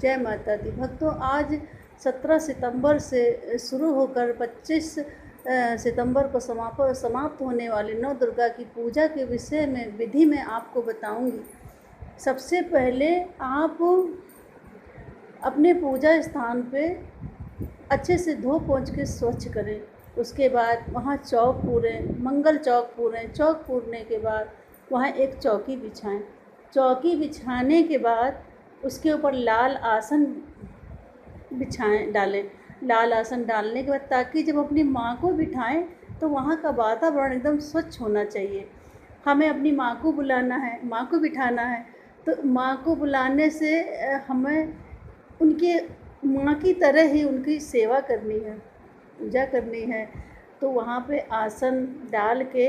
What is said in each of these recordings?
जय माता दी। भक्तों, आज 17 सितंबर से शुरू होकर 25 सितंबर को समाप्त होने वाली नौ दुर्गा की पूजा के विषय में विधि में आपको बताऊंगी। सबसे पहले आप अपने पूजा स्थान पे अच्छे से धो पोंछ के स्वच्छ करें। उसके बाद वहाँ चौक पूरें, मंगल चौक पूरें। चौक पूरने के बाद वहाँ एक चौकी बिछाएं। चौकी बिछाने के बाद उसके ऊपर लाल आसन डालें। लाल आसन डालने के बाद, ताकि जब अपनी माँ को बिठाएं तो वहाँ का वातावरण एकदम स्वच्छ होना चाहिए। हमें अपनी माँ को बुलाना है, माँ को बिठाना है, तो माँ को बुलाने से हमें उनके माँ की तरह ही उनकी सेवा करनी है, पूजा करनी है। तो वहाँ पे आसन डाल के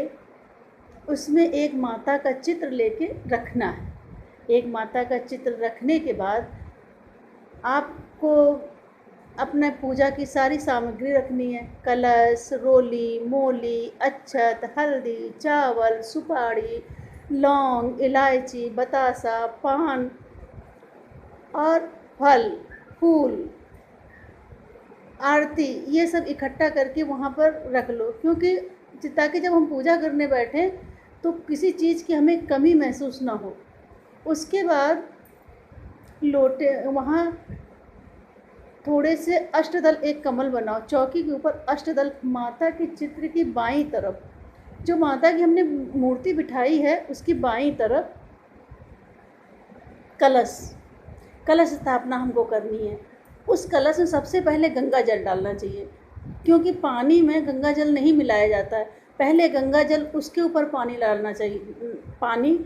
उसमें एक माता का चित्र लेके रखना है। एक माता का चित्र रखने के बाद आपको अपने पूजा की सारी सामग्री रखनी है। कलश, रोली, मोली, अक्षत, हल्दी, चावल, सुपारी, लौंग, इलायची, बतासा, पान और फल, फूल, आरती, ये सब इकट्ठा करके वहाँ पर रख लो, क्योंकि ताकि जब हम पूजा करने बैठें तो किसी चीज़ की हमें कमी महसूस ना हो। उसके बाद लोटे वहाँ थोड़े से अष्टदल एक कमल बनाओ। चौकी के ऊपर अष्टदल, माता के चित्र की बाईं तरफ, जो माता की हमने मूर्ति बिठाई है उसकी बाईं तरफ कलश स्थापना हमको करनी है। उस कलश में सबसे पहले गंगा जल डालना चाहिए, क्योंकि पानी में गंगा जल नहीं मिलाया जाता है। पहले गंगा जल, उसके ऊपर पानी डालना चाहिए। पानी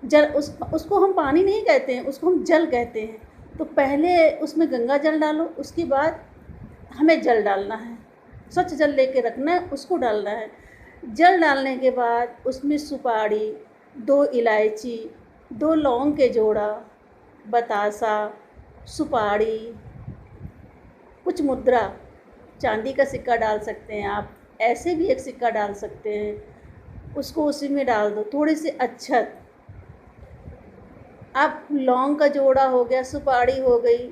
जल, उसको हम पानी नहीं कहते हैं, उसको हम जल कहते हैं। तो पहले उसमें गंगा जल डालो, उसके बाद हमें जल डालना है। स्वच्छ जल लेके रखना है, उसको डालना है। जल डालने के बाद उसमें सुपारी, 2 इलायची, 2 लौंग के जोड़ा, बतासा, सुपारी, कुछ मुद्रा, चांदी का सिक्का डाल सकते हैं आप, ऐसे भी एक सिक्का डाल सकते हैं, उसको उसी में डाल दो। थोड़ी सी अक्षत, अब लौंग का जोड़ा हो गया, सुपारी हो गई,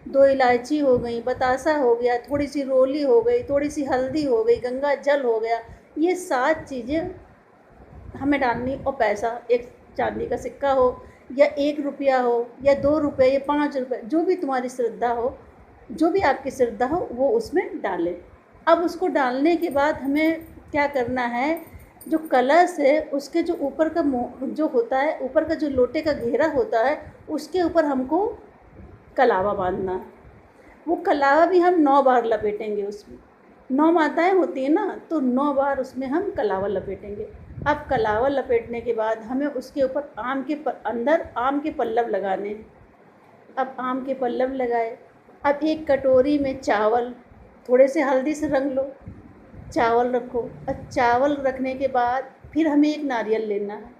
2 इलायची हो गई, बतासा हो गया, थोड़ी सी रोली हो गई, थोड़ी सी हल्दी हो गई, गंगा जल हो गया। ये 7 चीज़ें हमें डालनी। और पैसा, एक चांदी का सिक्का हो या 1 रुपया हो या 2 रुपये या 5 रुपये, जो भी तुम्हारी श्रद्धा हो, जो भी आपकी श्रद्धा हो वो उसमें डालें। अब उसको डालने के बाद हमें क्या करना है, जो कलश है उसके जो ऊपर का जो होता है, ऊपर का जो लोटे का घेरा होता है, उसके ऊपर हमको कलावा बांधना है। वो कलावा भी हम 9 बार लपेटेंगे। उसमें 9 माताएं होती हैं ना, तो 9 बार उसमें हम कलावा लपेटेंगे। अब कलावा लपेटने के बाद हमें उसके ऊपर अंदर आम के पल्लव लगाने हैं। अब आम के पल्लव लगाए। अब एक कटोरी में चावल, थोड़े से हल्दी से रंग लो, चावल रखो। और चावल रखने के बाद फिर हमें एक नारियल लेना है।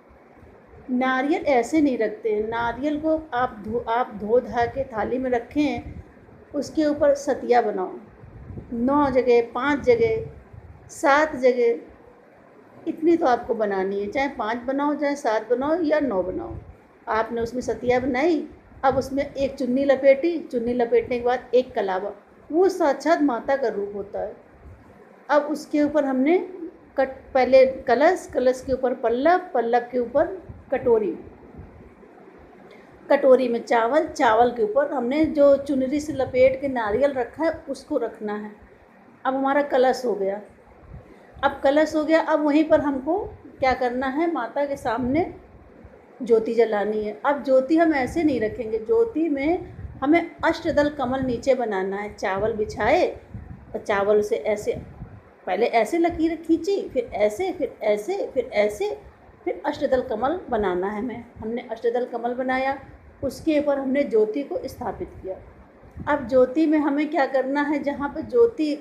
नारियल ऐसे नहीं रखते हैं, नारियल को आप धो धा के थाली में रखें, उसके ऊपर सतिया बनाओ। 9 जगह, 5 जगह, 7 जगह, इतनी तो आपको बनानी है। चाहे 5 बनाओ, चाहे 7 बनाओ या 9 बनाओ। आपने उसमें सतिया बनाई। अब उसमें एक चुन्नी लपेटी, चुन्नी लपेटने के बाद एक कलावा, वो साक्षात माता का रूप होता है। अब उसके ऊपर हमने पहले कलश के ऊपर पल्लव, पल्लव के ऊपर कटोरी, कटोरी में चावल, चावल के ऊपर हमने जो चुनरी से लपेट के नारियल रखा है उसको रखना है। अब हमारा कलश हो गया। अब कलश हो गया, अब वहीं पर हमको क्या करना है, माता के सामने ज्योति जलानी है। अब ज्योति हम ऐसे नहीं रखेंगे, ज्योति में हमें अष्टदल कमल नीचे बनाना है। चावल बिछाए और चावल से ऐसे, पहले ऐसे लकीर खींची, फिर ऐसे, फिर ऐसे, फिर ऐसे, फिर अष्टदल कमल बनाना है। हमने अष्टदल कमल बनाया, उसके ऊपर हमने ज्योति को स्थापित किया। अब ज्योति में हमें क्या करना है, जहाँ पर ज्योति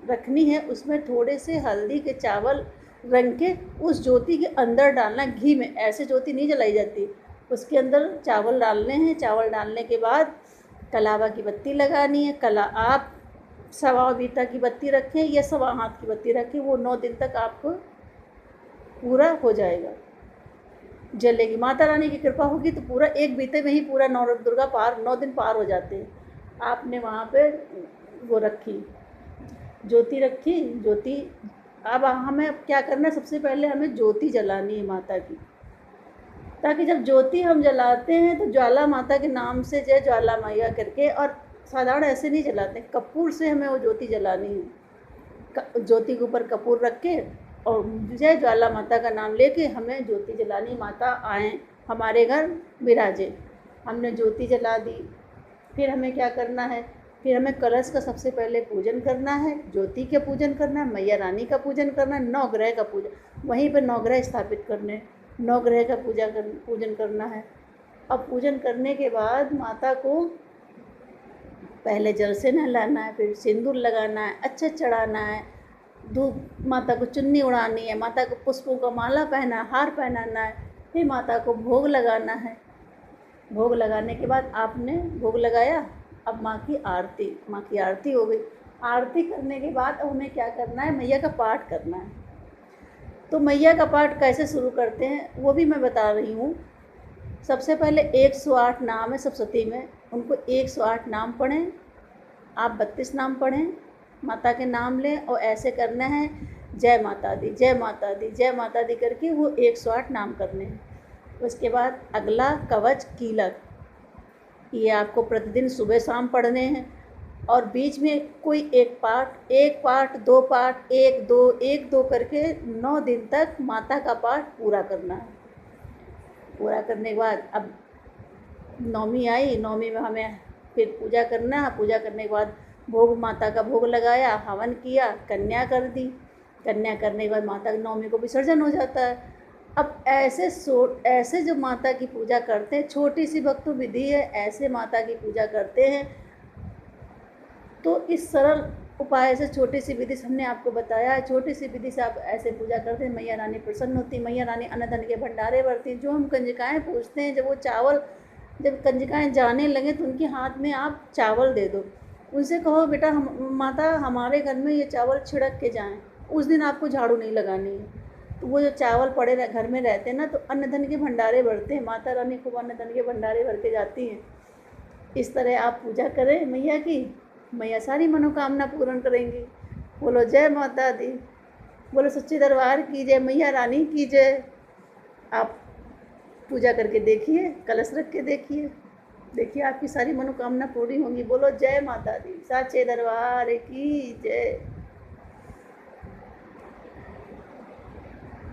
रखनी है उसमें थोड़े से हल्दी के चावल रंग के उस ज्योति के अंदर डालना, घी में। ऐसे ज्योति नहीं जलाई जाती, उसके अंदर चावल डालने हैं। चावल डालने के बाद कलावा की बत्ती लगानी है। आप सवा बीता की बत्ती रखें या सवा हाथ की बत्ती रखें, वो 9 दिन तक आपको पूरा हो जाएगा। जलेगी। माता रानी की कृपा होगी तो पूरा एक बीते में ही पूरा नवदुर्गा पार 9 दिन पार हो जाते हैं। आपने वहाँ पे वो रखी, ज्योति रखी। ज्योति अब हमें क्या करना है, सबसे पहले हमें ज्योति जलानी है माता की, ताकि जब ज्योति हम जलाते हैं तो ज्वाला माता के नाम से जय ज्वाला मैया करके, और साधारण ऐसे नहीं जलाते, कपूर से हमें वो ज्योति जलानी है। ज्योति के ऊपर कपूर रख के और जय ज्वाला माता का नाम लेके हमें ज्योति जलानी। माता आएँ हमारे घर विराजे। हमने ज्योति जला दी। फिर हमें क्या करना है, फिर हमें कलश का सबसे पहले पूजन करना है, ज्योति का पूजन करना है, मैया रानी का पूजन करना है, नवग्रह का पूजन, वहीं पर नवग्रह स्थापित करने, नवग्रह का पूजन करना है। अब पूजन करने के बाद माता को पहले जल से नहलाना है, फिर सिंदूर लगाना है, अच्छा चढ़ाना है, धूप, माता को चुन्नी उड़ानी है, माता को पुष्पों का माला पहना, हार पहनाना है, फिर माता को भोग लगाना है। भोग लगाने के बाद आपने भोग लगाया, अब माँ की आरती हो गई। आरती करने के बाद अब हमें क्या करना है, मैया का पाठ करना है। तो मैया का पाठ कैसे शुरू करते हैं वो भी मैं बता रही हूँ। सबसे पहले 108 नाम है सप्तशती में, उनको 108 नाम पढ़ें। आप 32 नाम पढ़ें, माता के नाम लें और ऐसे करना है, जय माता दी, जय माता दी, जय माता दी करके वो 108 नाम करने हैं। उसके बाद अगला कवच कीलक, ये आपको प्रतिदिन सुबह शाम पढ़ने हैं, और बीच में कोई एक पाठ 2 पाठ 1 2 करके 9 दिन तक माता का पाठ पूरा करना है। पूरा करने के बाद अब नौमी आई, नौमी में हमें फिर पूजा करना है। पूजा करने के बाद भोग, माता का भोग लगाया, हवन किया, कन्या कर दी। कन्या करने के बाद माता की नौमी को विसर्जन हो जाता है। अब ऐसे जो माता की पूजा करते हैं, छोटी सी भक्तु विधि है, ऐसे माता की पूजा करते हैं। तो इस सरल उपाय से, छोटी सी विधि से हमने आपको बताया है, छोटी सी विधि से आप ऐसे पूजा करते हैं, मैया रानी प्रसन्न होती, मैया रानी अन्न धन के भंडारे भरती। जो हम कंजकाएँ पूजते हैं, जब कंजकाएँ जाने लगें तो उनके हाथ में आप चावल दे दो, उनसे कहो बेटा माता हमारे घर में ये चावल छिड़क के जाएँ। उस दिन आपको झाड़ू नहीं लगानी है। तो वो जो चावल पड़े घर में रहते हैं ना, तो अन्न धन के भंडारे भरते हैं, माता रानी खूब अन्न धन के भंडारे भर के जाती हैं। इस तरह आप पूजा करें मैया की, मैया सारी मनोकामना पूर्ण करेंगी। बोलो जय माता दी, बोलो सच्चे दरबार की जय, मैया रानी की जय। आप पूजा करके देखिए, कलश रख के देखिए आपकी सारी मनोकामना पूरी होंगी। बोलो जय माता दी, सच्चे दरबार की जय।